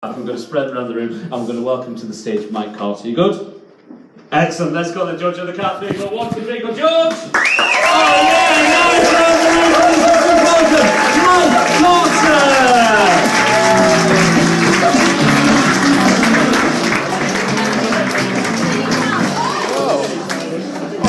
I'm going to spread around the room. I'm going to welcome to the stage Mike Carter. You good? Excellent. Let's call the judge of the cat vehicle. 1, 2, 3, go, George! Oh yeah, nice round the room. Welcome, Mike Carter!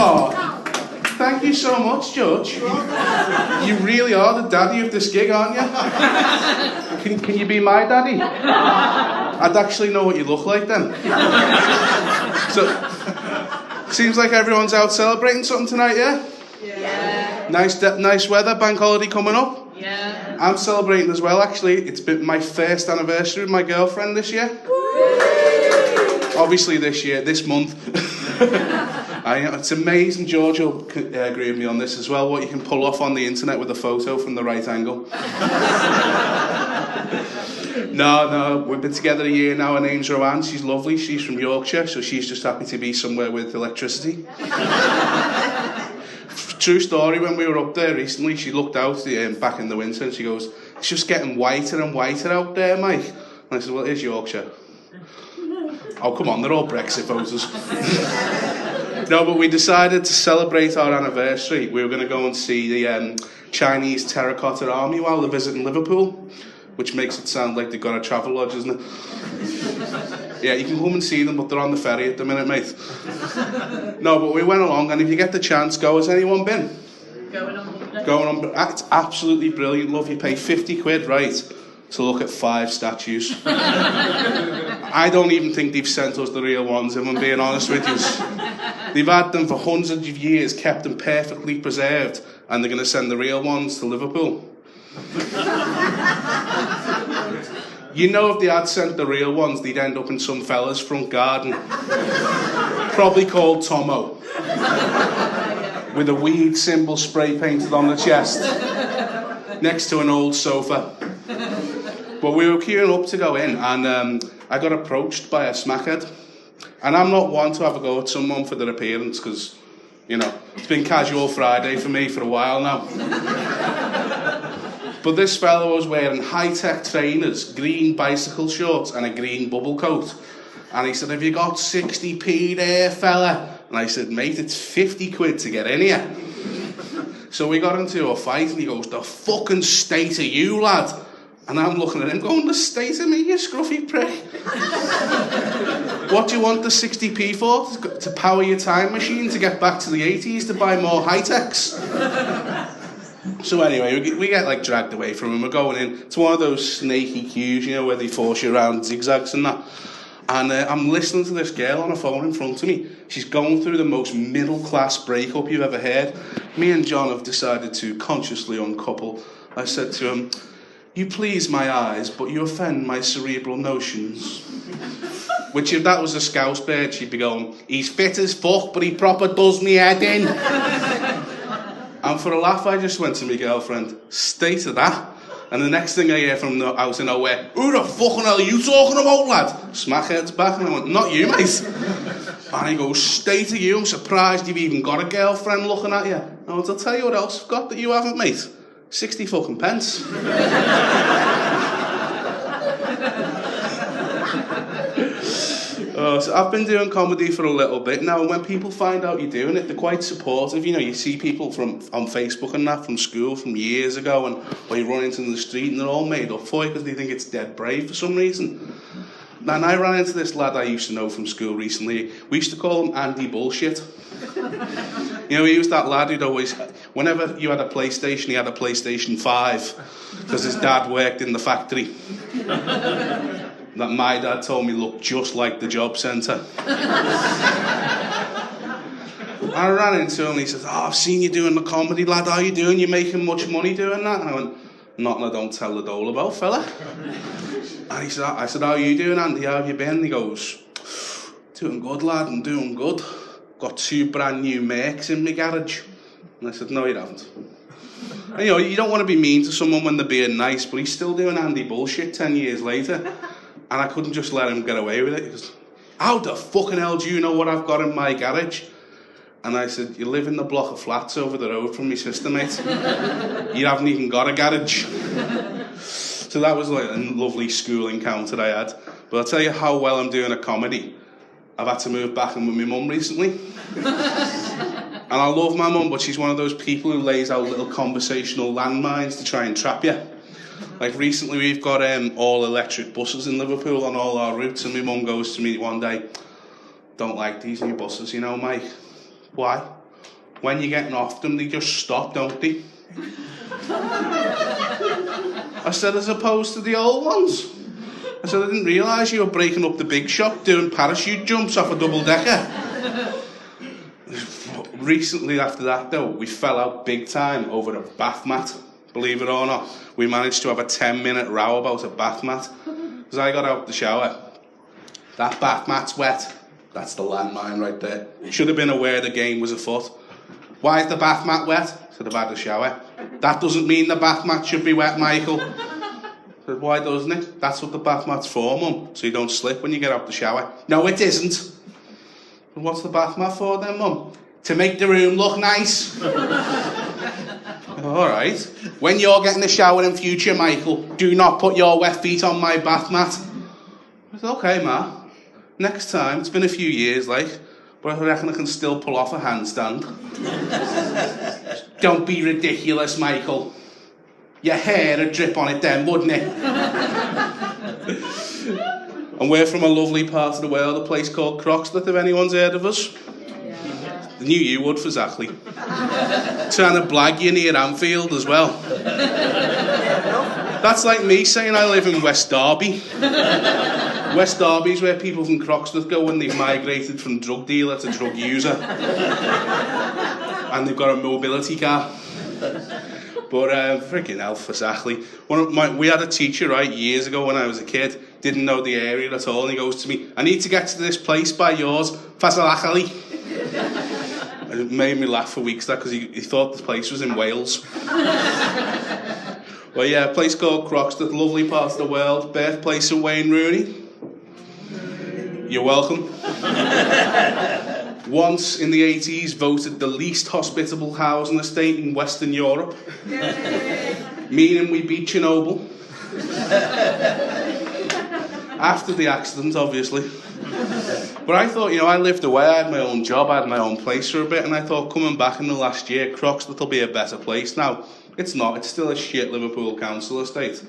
Oh, thank you so much, Judge. You really are the daddy of this gig, aren't you? Can you be my daddy? I'd actually know what you look like then. So, seems like everyone's out celebrating something tonight, yeah? Yeah. Nice weather, bank holiday coming up. Yeah. I'm celebrating as well, actually. It's been my first anniversary with my girlfriend this year. Obviously this month. It's amazing. George will agree with me on this as well, what you can pull off on the internet with a photo from the right angle. No, we've been together a year now. Her name's Roanne. She's lovely. She's from Yorkshire, so she's just happy to be somewhere with electricity. True story, when we were up there recently, she looked out back in the winter and she goes, "It's just getting whiter and whiter out there, Mike." And I said, "Well, it is Yorkshire." Oh, come on, they're all Brexit voters. No, but we decided to celebrate our anniversary. We were going to go and see the Chinese Terracotta Army while they're visiting Liverpool, which makes it sound like they've got a travel lodge, isn't it? Yeah, you can come and see them, but they're on the ferry at the minute, mate. No, but we went along, and if you get the chance, go. Has anyone been? Going on. It's absolutely brilliant, love. You pay 50 quid, right, to look at 5 statues. I don't even think they've sent us the real ones, if I'm being honest with you. They've had them for hundreds of years, kept them perfectly preserved, and they're going to send the real ones to Liverpool. You know, if they had sent the real ones, they'd end up in some fella's front garden. Probably called Tomo. With a weed symbol spray painted on the chest. Next to an old sofa. But we were queuing up to go in, and I got approached by a smackhead. And I'm not one to have a go at someone for their appearance, because, you know, it's been casual Friday for me for a while now. But this fellow was wearing high-tech trainers, green bicycle shorts and a green bubble coat. And he said, "Have you got 60p there, fella?" And I said, "Mate, it's 50 quid to get in here." So we got into a fight, and he goes, "The fucking state of you, lad." And I'm looking at him going, "The state of me, you scruffy prick." What do you want the 60p for? To power your time machine to get back to the 80s to buy more high-techs? So anyway, we get like dragged away from him. We're going in. It's one of those snaky queues, you know, where they force you around zigzags and that. And I'm listening to this girl on a phone in front of me. She's going through the most middle-class breakup you've ever heard. Me and John have decided to consciously uncouple. I said to him, "You please my eyes, but you offend my cerebral notions." Which, if that was a Scouse bird, she'd be going, "He's fit as fuck, but he proper does me head in." And for a laugh, I just went to my girlfriend, "State of that." And the next thing I hear from out of nowhere, "Who the fucking hell are you talking about, lad?" Smackhead's back, and I went, "Not you, mate." And he goes, "State of you, I'm surprised you've even got a girlfriend looking at you." I went, "I'll tell you what else I've got that you haven't, mate. 60 fucking pence. So I've been doing comedy for a little bit now, and when people find out you're doing it, they're quite supportive. You know, you see people on Facebook and that from school from years ago, or you run into the street and they're all made up for you because they think it's dead brave for some reason. And I ran into this lad I used to know from school recently. We used to call him Andy Bullshit. You know, he was that lad who'd always, whenever you had a PlayStation, he had a PlayStation 5 because his dad worked in the factory. That my dad told me looked just like the job centre. I ran into him and he says, "Oh, I've seen you doing the comedy, lad. How you doing? You making much money doing that?" And I went, "Nothing I don't tell the dole about, fella." And I said, "How are you doing, Andy? How have you been?" And he goes, "Doing good, lad, I'm doing good. Got 2 brand new Mercs in my garage." And I said, "No, you haven't." And, you know, you don't want to be mean to someone when they're being nice, but he's still doing Andy Bullshit 10 years later. And I couldn't just let him get away with it. He goes, "How the fucking hell do you know what I've got in my garage?" And I said, "You live in the block of flats over the road from my sister, mate. You haven't even got a garage." So that was like a lovely school encounter I had. But I'll tell you how well I'm doing at comedy. I've had to move back in with my mum recently. And I love my mum, but she's one of those people who lays out little conversational landmines to try and trap you. Like recently we've got all electric buses in Liverpool on all our routes, and my mum goes to me one day, "Don't like these new buses, you know, Mike." "Why?" "When you're getting off them, they just stop, don't they?" I said, "As opposed to the old ones." I said, "I didn't realise you were breaking up the big shop doing parachute jumps off a double-decker." Recently after that though, we fell out big time over a bath mat. Believe it or not, we managed to have a 10-minute row about a bath mat. Because I got out the shower. "That bath mat's wet." That's the landmine right there. Should have been aware the game was afoot. "Why is the bath mat wet?" I said, "I've had a shower." "That doesn't mean the bath mat should be wet, Michael." I said, "Why doesn't it?" "That's what the bath mat's for, Mum, so you don't slip when you get out the shower." "No, it isn't." "What's the bath mat for then, Mum?" "To make the room look nice." "All right. When you're getting a shower in future, Michael, do not put your wet feet on my bath mat." I said, "Okay, Ma. Next time." It's been a few years, like, but I reckon I can still pull off a handstand. "Don't be ridiculous, Michael. Your hair would drip on it then, wouldn't it?" And we're from a lovely part of the world, a place called Croxteth, if anyone's heard of us. I knew you would, for exactly. Trying to blag you near Anfield as well. That's like me saying I live in West Derby. West Derby's where people from Croxteth go when they've migrated from drug dealer to drug user. And they've got a mobility car. But freaking hell, for exactly. We had a teacher, right, years ago when I was a kid, didn't know the area at all, and he goes to me, "I need to get to this place by yours, Fasalachali." It made me laugh for weeks, that, because he thought the place was in Wales. Well, yeah, a place called Croxteth, lovely part of the world, birthplace of Wayne Rooney. You're welcome. Once in the 80s, voted the least hospitable housing estate in Western Europe. Meaning we beat Chernobyl. After the accident, obviously. But I thought, I lived away, I had my own job, I had my own place for a bit, and I thought coming back in the last year, Croxteth will be a better place. Now, it's not, it's still a shit Liverpool council estate.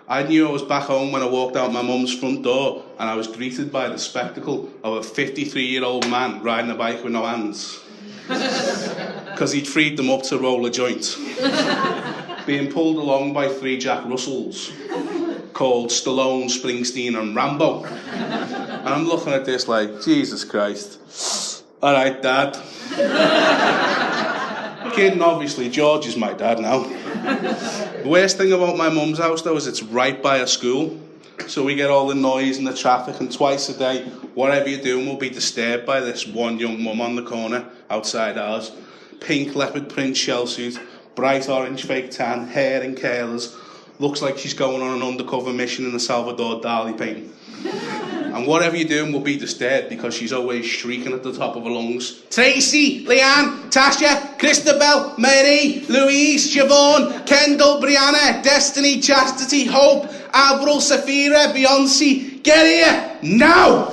I knew I was back home when I walked out my mum's front door, and I was greeted by the spectacle of a 53-year-old man riding a bike with no hands. Because he'd freed them up to roll a joint. Being pulled along by 3 Jack Russells, called Stallone, Springsteen and Rambo. And I'm looking at this like, Jesus Christ. All right, Dad. Kidding, obviously. George is my dad now. The worst thing about my mum's house, though, is it's right by a school. So we get all the noise and the traffic, and twice a day, whatever you're doing will be disturbed by this one young mum on the corner outside ours. Pink leopard print shell suit, bright orange fake tan, hair in curlers. Looks like she's going on an undercover mission in the Salvador Dali painting. And whatever you're doing will be disturbed because she's always shrieking at the top of her lungs. Tracy, Leanne, Tasha, Christabel, Mary, Louise, Siobhan, Kendall, Brianna, Destiny, Chastity, Hope, Avril, Safira, Beyonce, get here, now!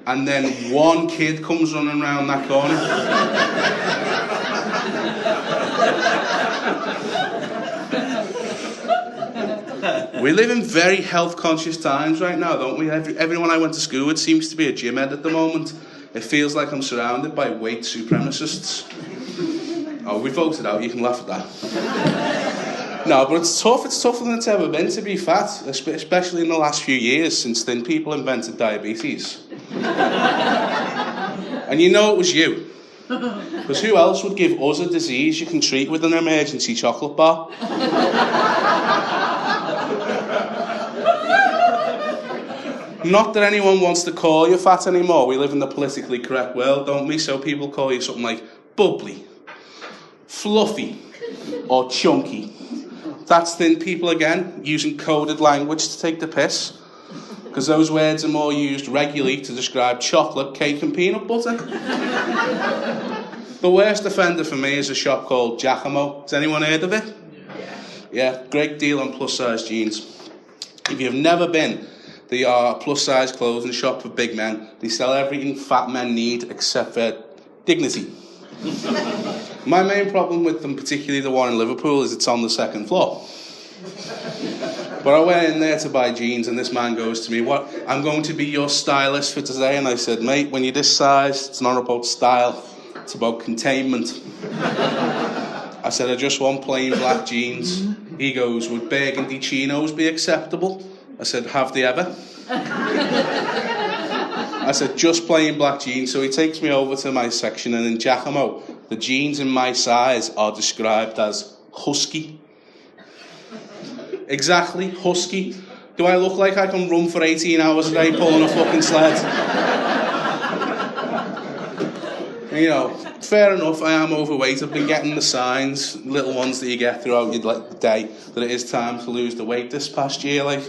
And then one kid comes running around that corner. We live in very health-conscious times right now, don't we? Everyone I went to school with seems to be a gym head at the moment. It feels like I'm surrounded by weight supremacists. Oh, we voted out, you can laugh at that. No, but it's tough. It's tougher than it's ever been to be fat, especially in the last few years since thin people invented diabetes. And you know it was you. Because who else would give us a disease you can treat with an emergency chocolate bar? Not that anyone wants to call you fat anymore. We live in the politically correct world, don't we? So people call you something like bubbly, fluffy, or chunky. That's thin people again, using coded language to take the piss. Because those words are more used regularly to describe chocolate, cake and peanut butter. The worst offender for me is a shop called Giacomo. Has anyone heard of it? Yeah, great deal on plus-size jeans. If you've never been, they are a plus-size clothing shop for big men. They sell everything fat men need except for dignity. My main problem with them, particularly the one in Liverpool, is it's on the second floor. But I went in there to buy jeans, and this man goes to me, "What? I'm going to be your stylist for today." And I said, "Mate, when you're this size, it's not about style, it's about containment." I said, "I just want plain black jeans." He goes, "Would burgundy chinos be acceptable?" I said, "Have they ever?" I said, "Just plain black jeans." So he takes me over to my section, and in Giacomo, the jeans in my size are described as husky. Exactly, husky. Do I look like I can run for 18 hours a day pulling a fucking sled? You know, fair enough, I am overweight. I've been getting the signs, little ones that you get throughout your day, that it is time to lose the weight this past year. Like,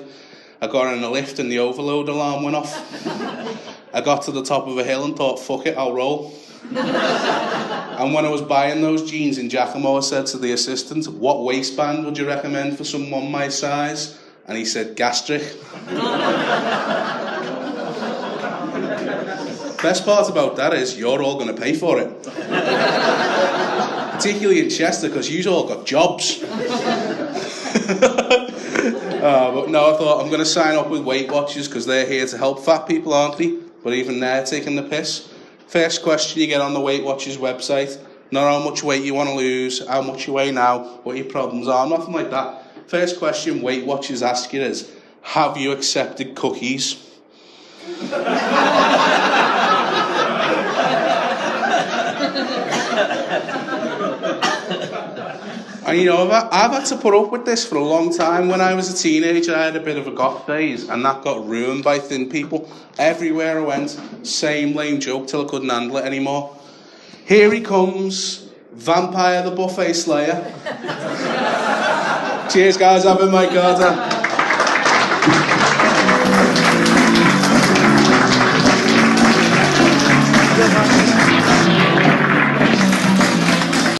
I got in a lift and the overload alarm went off. I got to the top of a hill and thought, fuck it, I'll roll. And when I was buying those jeans in Giacomo, I said to the assistant, "What waistband would you recommend for someone my size?" And he said, "Gastric." Best part about that is you're all going to pay for it. Particularly in Chester, because you've all got jobs. But no, I thought I'm going to sign up with Weight Watchers because they're here to help fat people, aren't they? But even they're taking the piss. First question you get on the Weight Watchers website, not how much weight you want to lose, how much you weigh now, what your problems are, nothing like that. First question Weight Watchers ask you is, have you accepted cookies? And you know, I've had to put up with this for a long time. When I was a teenager, I had a bit of a goth phase, and that got ruined by thin people. Everywhere I went, same lame joke till I couldn't handle it anymore. Here he comes, Vampire the Buffet Slayer. Cheers, guys. I've been Mike Carter.